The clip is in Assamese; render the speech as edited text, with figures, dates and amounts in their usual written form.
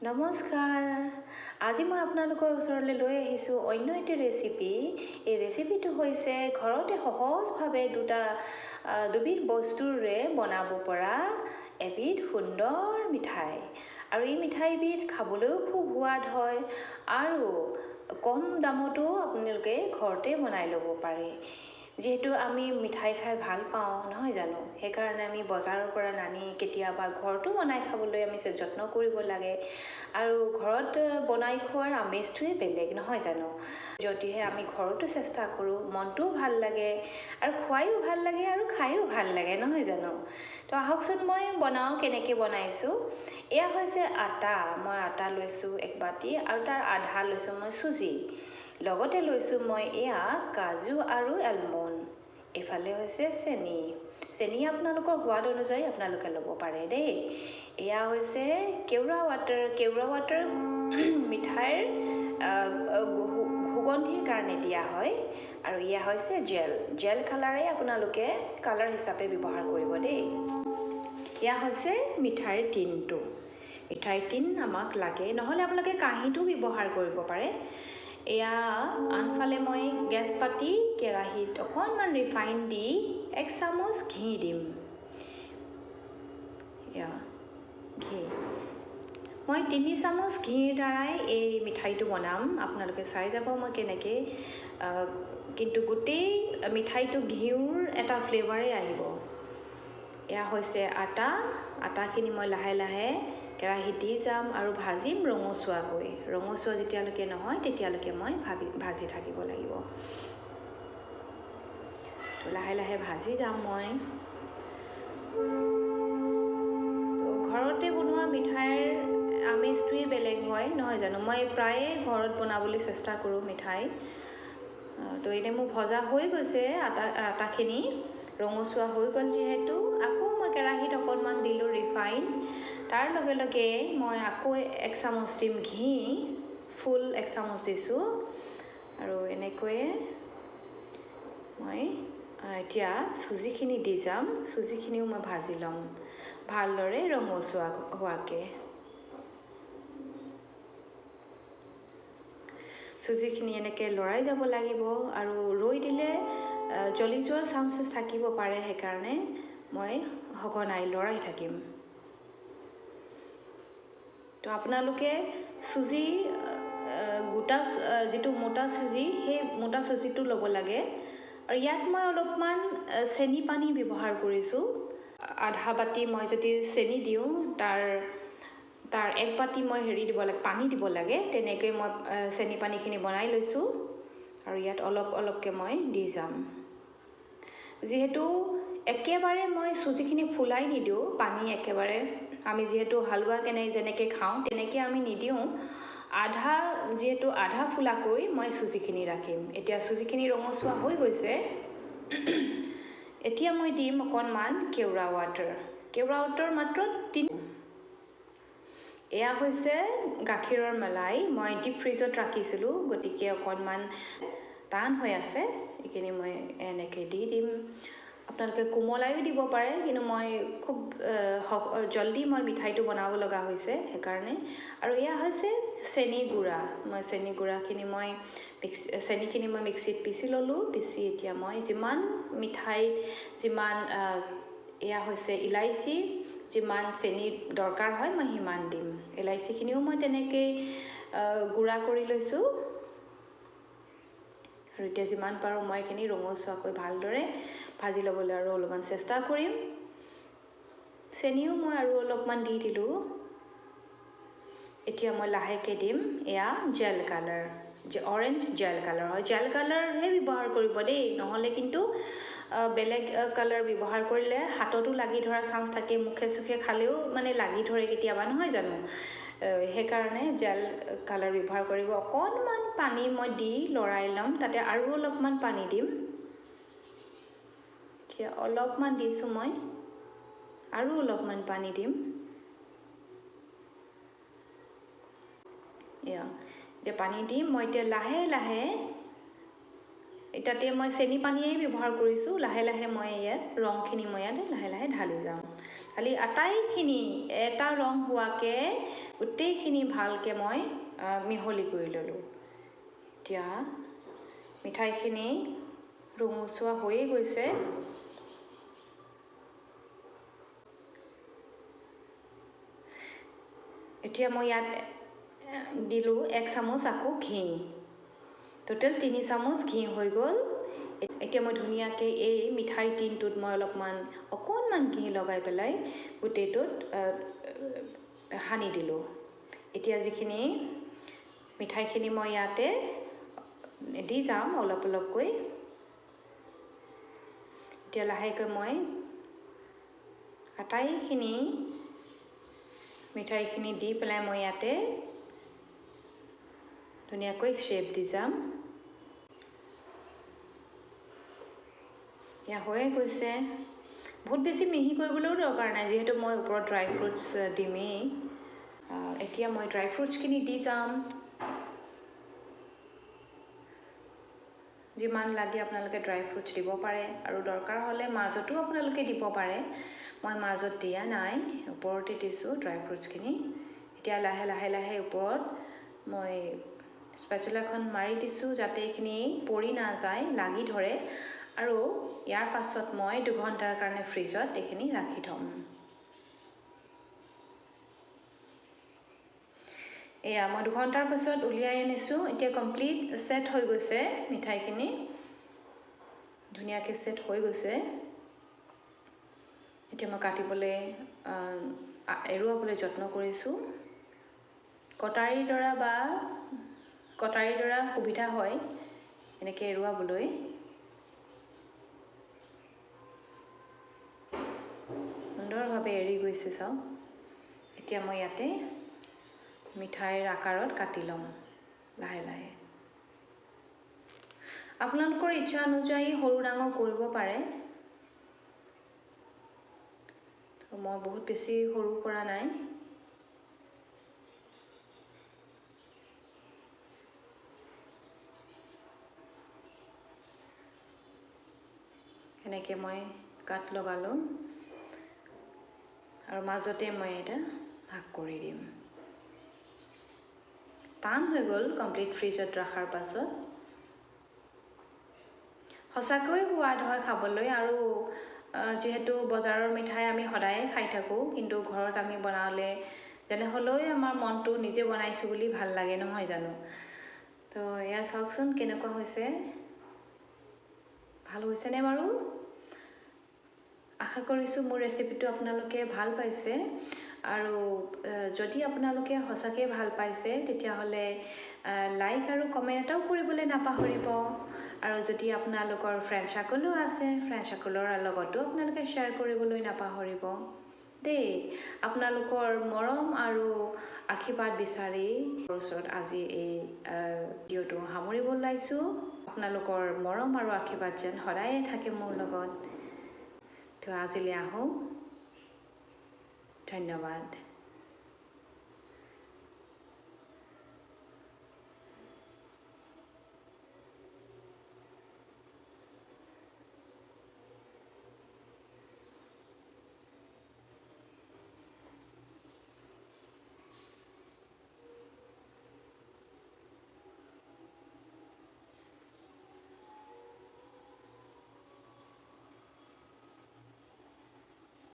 নমস্কাৰ। আজি মই আপোনালোকৰ ওচৰলৈ লৈ আহিছোঁ অন্য এটা ৰেচিপি। এই ৰেচিপিটো হৈছে ঘৰতে সহজভাৱে দুবিধ বস্তুৰে বনাব পৰা এবিধ সুন্দৰ মিঠাই। আৰু এই মিঠাইবিধ খাবলৈও খুব সোৱাদ হয় আৰু কম দামতো আপোনালোকে ঘৰতে বনাই ল'ব পাৰে। যিহেতু আমি মিঠাই খাই ভাল পাওঁ নহয় জানো, সেইকাৰণে আমি বজাৰৰ পৰা নানি কেতিয়াবা ঘৰতো বনাই খাবলৈ আমি যত্ন কৰিব লাগে। আৰু ঘৰত বনাই খোৱাৰ আমেজটোৱে বেলেগ নহয় জানো। যদিহে আমি ঘৰতো চেষ্টা কৰোঁ, মনটোও ভাল লাগে আৰু খুৱাইও ভাল লাগে আৰু খায়ো ভাল লাগে নহয় জানো। তো আহকচোন মই বনাওঁ কেনেকৈ বনাইছোঁ। এয়া হৈছে আটা। মই আটা লৈছোঁ 1 বাটি আৰু তাৰ আধা লৈছোঁ মই চুজি। লগতে লৈছোঁ মই এয়া কাজু আৰু এলমণ্ড। এইফালে হৈছে চেনি আপোনালোকৰ সোৱাদ অনুযায়ী আপোনালোকে ল'ব পাৰে দেই। এয়া হৈছে কেওৰা ৱাটাৰ মিঠাইৰ সুগন্ধিৰ কাৰণে দিয়া হয়। আৰু এয়া হৈছে জেল কালাৰে আপোনালোকে কালাৰ হিচাপে ব্যৱহাৰ কৰিব দেই। এয়া হৈছে মিঠাইৰ টিনটো। মিঠাইৰ টিন আমাক লাগে, নহ'লে আপোনালোকে কাঁহীটো ব্যৱহাৰ কৰিব পাৰে। এয়া আনফালে মই গেছ পাতি কেৰাহীত অকণমান ৰিফাইন দি 1 চামুচ ঘি দিম। এয়া ঘি মই 3 চামুচ ঘিৰ দ্বাৰাই এই মিঠাইটো বনাম। আপোনালোকে চাই যাব মই কেনেকৈ, কিন্তু গোটেই মিঠাইটো ঘিউৰ এটা ফ্লেভাৰে আহিব। এয়া হৈছে আটাখিনি মই লাহে লাহে কেৰাহীত দি যাম আৰু ভাজিম ৰঙচুৱা যেতিয়ালৈকে নহয় তেতিয়ালৈকে মই ভাজি থাকিব লাগিব। তো লাহে লাহে ভাজি যাম মই। তো ঘৰতে বনোৱা মিঠাইৰ আমেজটোৱে বেলেগ হয় নহয় জানো। মই প্ৰায়ে ঘৰত বনাবলৈ চেষ্টা কৰোঁ মিঠাই। তো এতিয়া মোৰ ভজা হৈ গৈছে আটাখিনি, ৰঙচুৱা হৈ গ'ল যিহেতু আকৌ মই কেৰাহীত অকণমান দিলোঁ ৰিফাইন। তাৰ লগে লগে মই আকৌ 1 চামুচ দিম ঘি, ফুল 1 চামুচ দিছোঁ। আৰু এনেকৈয়ে মই এতিয়া চুজিখিনি দি যাম। চুজিখিনিও মই ভাজি ল'ম ভালদৰে ৰঙচুৱা হোৱাকৈ। চুজিখিনি এনেকৈ লৰাই যাব লাগিব আৰু ৰৈ দিলে জ্বলি যোৱাৰ চান্সেছ থাকিব পাৰে, সেইকাৰণে মই সঘনাই লৰাই থাকিম। তো আপোনালোকে চুজি যিটো মোটা চুজি, সেই মোটা চুজিটো ল'ব লাগে। আৰু ইয়াত মই অলপমান চেনি পানী ব্যৱহাৰ কৰিছোঁ। আধা বাটি মই যদি চেনি দিওঁ, তাৰ 1 বাটি মই পানী দিব লাগে। তেনেকৈ মই চেনি পানীখিনি বনাই লৈছোঁ আৰু ইয়াত অলপকৈ মই দি যাম। যিহেতু একেবাৰে মই চুজিখিনি ফুলাই নিদিওঁ, পানী একেবাৰে আমি যিহেতু হালোৱা যেনেকৈ খাওঁ তেনেকৈ আমি নিদিওঁ। যিহেতু আধা ফুলাকৈ মই চুজিখিনি ৰাখিম। এতিয়া চুজিখিনি ৰঙচুৱা হৈ গৈছে। এতিয়া মই দিম অকণমান কেওৰা ৱাটাৰ মাত্ৰ 3। এয়া হৈছে গাখীৰৰ মলাই। মই ডিপ ফ্ৰিজত ৰাখিছিলোঁ, গতিকে অকণমান টান হৈ আছে। এইখিনি মই এনেকৈ দি দিম। আপোনালোকে কোমলায়ো দিব পাৰে, কিন্তু মই খুব জলদি মই মিঠাইটো বনাব লগা হৈছে সেইকাৰণে। আৰু এয়া হৈছে চেনি গুড়াখিনি চেনিখিনি মই মিক্সিত পিচি ল'লোঁ। এতিয়া মই যিমান মিঠাইত এয়া হৈছে ইলাইচি, যিমান চেনি দৰকাৰ হয় মই সিমান দিম। ইলাইচিখিনিও মই তেনেকৈয়ে গুড়া কৰি লৈছোঁ। আৰু এতিয়া যিমান পাৰোঁ মই এইখিনি ৰঙচুৱাকৈ ভালদৰে ভাজি ল'বলৈ আৰু অলপমান চেষ্টা কৰিম। চেনিও মই আৰু অলপমান দি দিলোঁ। এতিয়া মই লাহেকৈ দিম এয়া অৰেঞ্জ জেল কালাৰ হয়। জেল কালাৰহে ব্যৱহাৰ কৰিব দেই, নহ'লে কিন্তু বেলেগ কালাৰ ব্যৱহাৰ কৰিলে হাততো লাগি ধৰা চান্স থাকে। মুখে চুখে খালেও মানে লাগি ধৰে কেতিয়াবা নহয় জানো। সেইকাৰণে জেল কালাৰ ব্যৱহাৰ কৰিব। অকণমান পানী মই দি লৰাই ল'ম, তাতে আৰু অলপমান পানী দিম। এতিয়া অলপমান দিছোঁ মই, আৰু অলপমান পানী দিম। এতিয়া পানী দিম মই। এতিয়া লাহে লাহে তাতে মই চেনি পানীয়ে ব্যৱহাৰ কৰিছোঁ। লাহে লাহে মই ইয়াত ৰংখিনি লাহে লাহে ঢালি যাম। খালি আটাইখিনি এটা ৰং হোৱাকে গোটেইখিনি ভালকে মই মিহলি কৰি ল'লোঁ এতিয়া মিঠাইখিনি ৰঙচুৱা হৈয়ে গৈছে এতিয়া মই ইয়াত দিলো 1 চামুচ আকৌ ঘি টোটাল 3 চামুচ ঘি হৈ গ'ল এতিয়া মই ধুনিয়াকে এই মিঠাই টিনটোত মই অকণমান ঘি লগাই পেলাই গোটেইটোত হানি দিলো এতিয়া যিখিনি মিঠাইখিনি মই ইয়াতে দি যাম অলপকৈ এতিয়া লাহেকৈ মই আটাইখিনি মিঠাইখিনি দি পেলাই মই ইয়াতে ধুনিয়াকৈ শেপ দি যাম ইয়া হৈ গৈছে বহুত বেছি মিহি কৰিবলৈও দৰকাৰ নাই যেহেতু মই ওপৰত ড্ৰাই ফ্ৰুটছ দিমেই এতিয়া মই ড্ৰাই ফ্ৰুটছখিনি দি যাম যিমান লাগে আপোনালোকে ড্ৰাই ফ্ৰুটছ দিব পাৰে আৰু দৰকাৰ হ'লে মাজতো আপোনালোকে দিব পাৰে মই মাজত দিয়া নাই ওপৰতে দিছোঁ ড্ৰাই ফ্ৰুটছখিনি এতিয়া লাহে ওপৰত মই স্পেচুলাখন মাৰি দিছোঁ যাতে এইখিনি পৰি নাযায় লাগি ধৰে আৰু ইয়াৰ পাছত মই 2 ঘণ্টাৰ কাৰণে ফ্ৰিজত এইখিনি ৰাখি থ'ম এয়া মই 2 ঘণ্টাৰ পাছত উলিয়াই আনিছোঁ এতিয়া কমপ্লিট সেট হৈ গৈছে মিঠাইখিনি ধুনিয়াকৈ সেট হৈ গৈছে এতিয়া মই কাটিবলৈ এৰুৱাবলৈ যত্ন কৰিছোঁ কটাৰীৰ দ্বাৰা সুবিধা হয় এনেকৈ এৰুৱাবলৈ সুন্দৰভাৱে এৰি গৈছে চাওক এতিয়া মই ইয়াতে মিঠাইৰ আকাৰত কাটি ল'ম লাহে আপোনালোকৰ ইচ্ছা অনুযায়ী সৰু ডাঙৰ কৰিব পাৰে মই বহুত বেছি সৰু কৰা নাই এনেকৈ মই কাট লগালোঁ আৰু মাজতে মই এটা ভাগ কৰি দিম টান হৈ গ'ল কমপ্লিট ফ্ৰিজত ৰাখাৰ পাছত সঁচাকৈ সোৱাদ হয় খাবলৈ আৰু যেহেতু বজাৰৰ মিঠাই আমি সদায় খাই থাকোঁ কিন্তু ঘৰত আমি বনালে যেনে হ'লেও আমাৰ মনটো নিজে বনাইছোঁ বুলি ভাল লাগে নহয় জানো তো এয়া চাওকচোন কেনেকুৱা হৈছে ভাল হৈছেনে বাৰু আশা কৰিছোঁ মোৰ ৰেচিপিটো আপোনালোকে ভাল পাইছে আৰু যদি আপোনালোকে সঁচাকৈ ভাল পাইছে তেতিয়াহ'লে লাইক আৰু কমেণ্ট এটাও কৰিবলৈ নাপাহৰিব আৰু যদি আপোনালোকৰ ফ্ৰেণ্ড সাৰ্কলো আছে ফ্ৰেণ্ড সাৰ্কলৰ লগতো আপোনালোকে শ্বেয়াৰ কৰিবলৈ নাপাহৰিব দেই আপোনালোকৰ মৰম আৰু আশীৰ্বাদ বিচাৰি ওচৰত আজি এই ভিডিঅ'টো সামৰিব ওলাইছোঁ আপোনালোকৰ মৰম আৰু আশীৰ্বাদ যেন সদায় থাকে মোৰ লগত তো আজিলৈ আহোঁ ধন্যবাদ